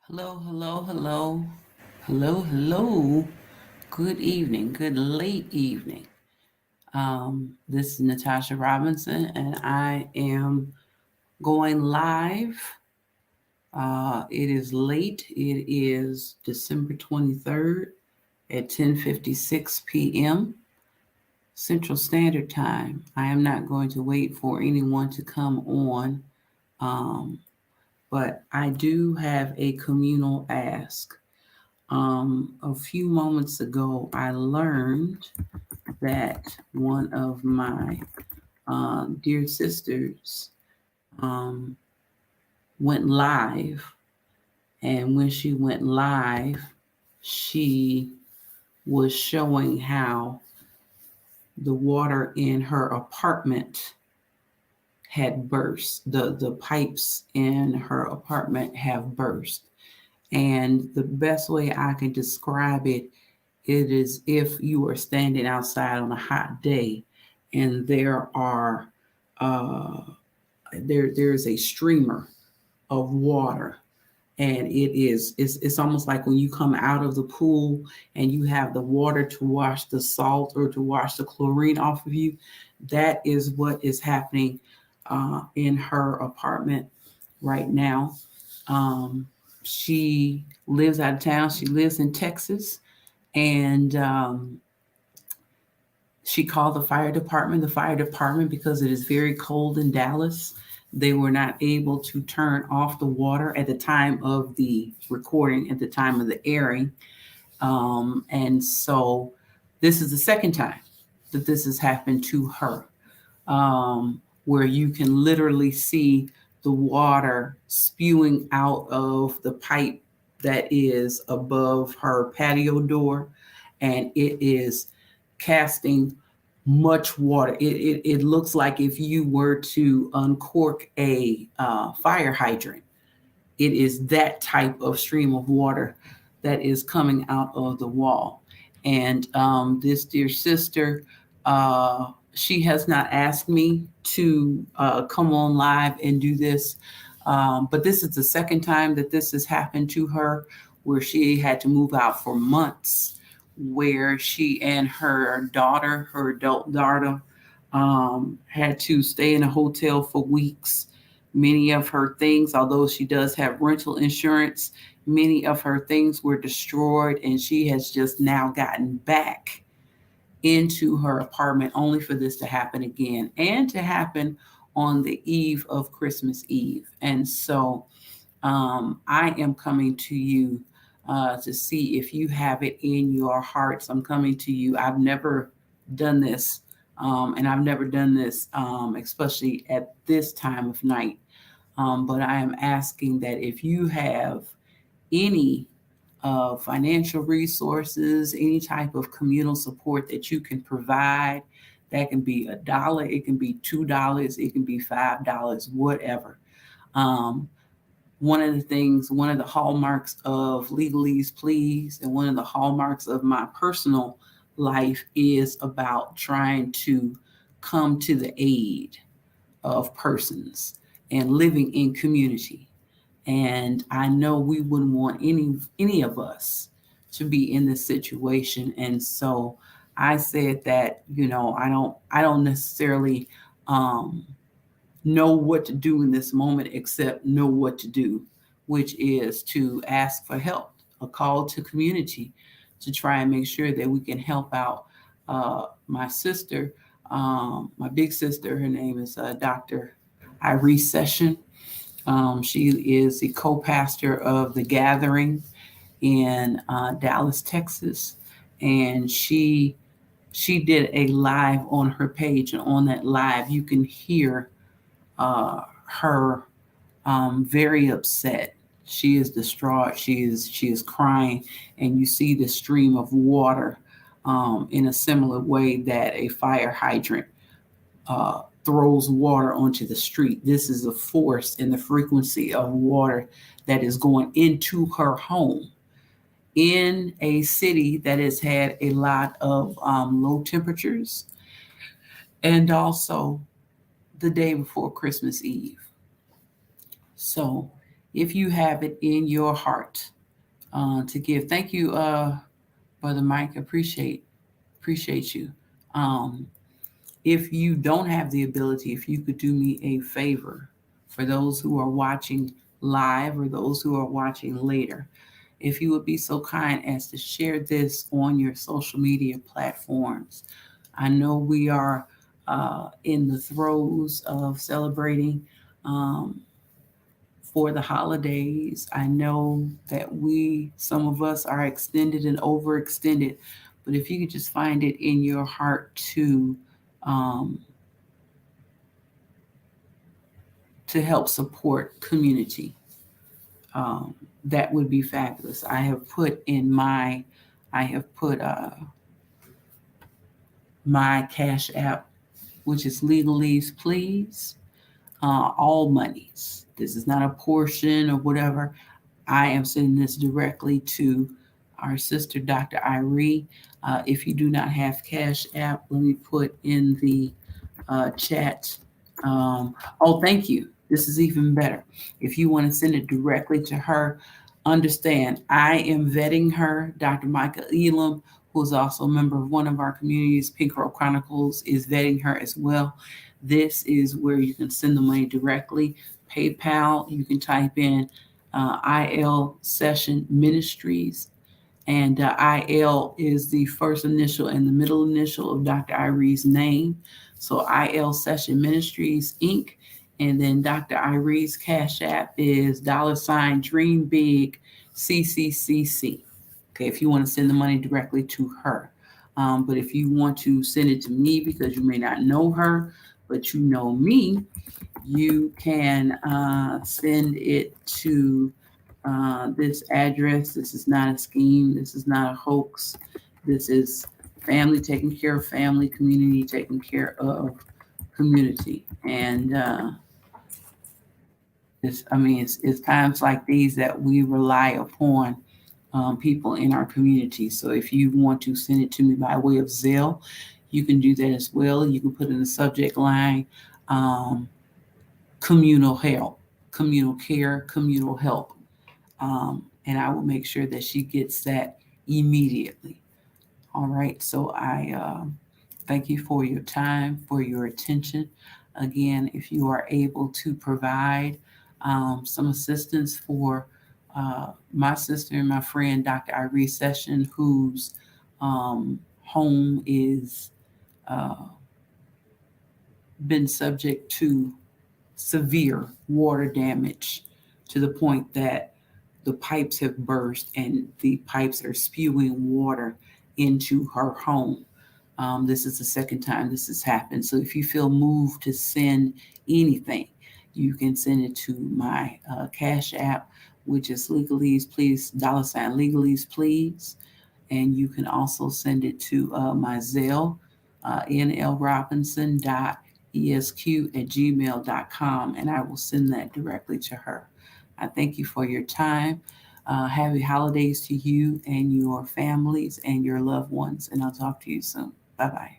Hello, hello, hello, hello, hello. Good evening, good late evening. This is Natasha Robinson, and I am going live. It is late. It is December 23rd at 10:56 p.m. Central Standard Time. I am not going to wait for anyone to come on, um, but I do have a communal ask. A few moments ago, I learned that one of my dear sisters um, went live. And when she went live, she was showing how the water in her apartment had burst. The pipes in her apartment have burst. And the best way I can describe it, it is if you are standing outside on a hot day and uh, there's a streamer of water, and it's almost like when you come out of the pool and you have the water to wash the salt or to wash the chlorine off of you. That is what is happening in her apartment right now. um, she lives out of town. She lives in Texas, and she called the fire department. The fire department, because it is very cold in Dallas, they were not able to turn off the water at the time of the recording, at the time of the airing. And so this is the second time that this has happened to her, where you can literally see the water spewing out of the pipe that is above her patio door, and it is casting much water. It looks like if you were to uncork a fire hydrant. It is that type of stream of water that is coming out of the wall. And this dear sister, she has not asked me to come on live and do this. But this is the second time that this has happened to her, where she had to move out for months, where she and her daughter, her adult daughter, had to stay in a hotel for weeks. Many of her things, although she does have rental insurance, many of her things were destroyed, and she has just now gotten back into her apartment only for this to happen again, and to happen on the eve of Christmas Eve. And so I am coming to you to see if you have it in your hearts. I'm coming to you. I've never done this, and I've never done this, especially at this time of night. But I am asking that if you have any financial resources, any type of communal support that you can provide, that can be $1, it can be $2, it can be $5, whatever. Um, One of the things, one of the hallmarks of Legalese Please, and one of the hallmarks of my personal life is about trying to come to the aid of persons and living in community. And I know we wouldn't want any of us to be in this situation. And so I said that, I don't necessarily um, know what to do in this moment except know what to do, which is to ask for help, a call to community, to try and make sure that we can help out my sister, my big sister. Her name is Dr. Irie Session. She is the co-pastor of the Gathering in Dallas, Texas, and she did a live on her page, and on that live you can hear her very upset. She is distraught. She is crying, and you see the stream of water in a similar way that a fire hydrant throws water onto the street. This is the force and the frequency of water that is going into her home in a city that has had a lot of low temperatures, and also the day before Christmas Eve. So if you have it in your heart to give. Thank you, Brother Mike. Appreciate you. Um, if you don't have the ability, if you could do me a favor for those who are watching live or those who are watching later, if you would be so kind as to share this on your social media platforms. I know we are in the throes of celebrating for the holidays. I know that some of us are extended and overextended, but if you could just find it in your heart um, to help support community, that would be fabulous. I have put my Cash App, which is Legalese Please, all monies. This is not a portion or whatever. I am sending this directly to our sister, Dr. Irie. If you do not have Cash App, let me put in the chat. Oh, thank you. This is even better. If you want to send it directly to her, understand I am vetting her. Dr. Micah Elam, who is also a member of one of our communities, Pink Row Chronicles, is vetting her as well. This is where you can send the money directly. PayPal, you can type in IL Session Ministries, and IL is the first initial and the middle initial of Dr. Irie's name. So IL Session Ministries, Inc. And then Dr. Irie's Cash App is $Dream Big CCCC. Okay, if you want to send the money directly to her. But if you want to send it to me because you may not know her, but you know me, you can send it to this address. This is not a scheme. This is not a hoax. This is family taking care of family, community taking care of community. And it's times like these that we rely upon people in our community. So if you want to send it to me by way of Zelle, you can do that as well. You can put in the subject line communal help, communal care, communal help. And I will make sure that she gets that immediately. All right. So I thank you for your time, for your attention. Again, if you are able to provide some assistance for my sister and my friend, Dr. Irie Session, whose home is been subject to severe water damage to the point that the pipes have burst and the pipes are spewing water into her home. This is the second time this has happened. So if you feel moved to send anything, you can send it to my Cash App, which is Legalese Please, $Legalese Please. And you can also send it to my Zelle, nlrobinson.esq@gmail.com, and I will send that directly to her. I thank you for your time. Happy holidays to you and your families and your loved ones, and I'll talk to you soon. Bye-bye.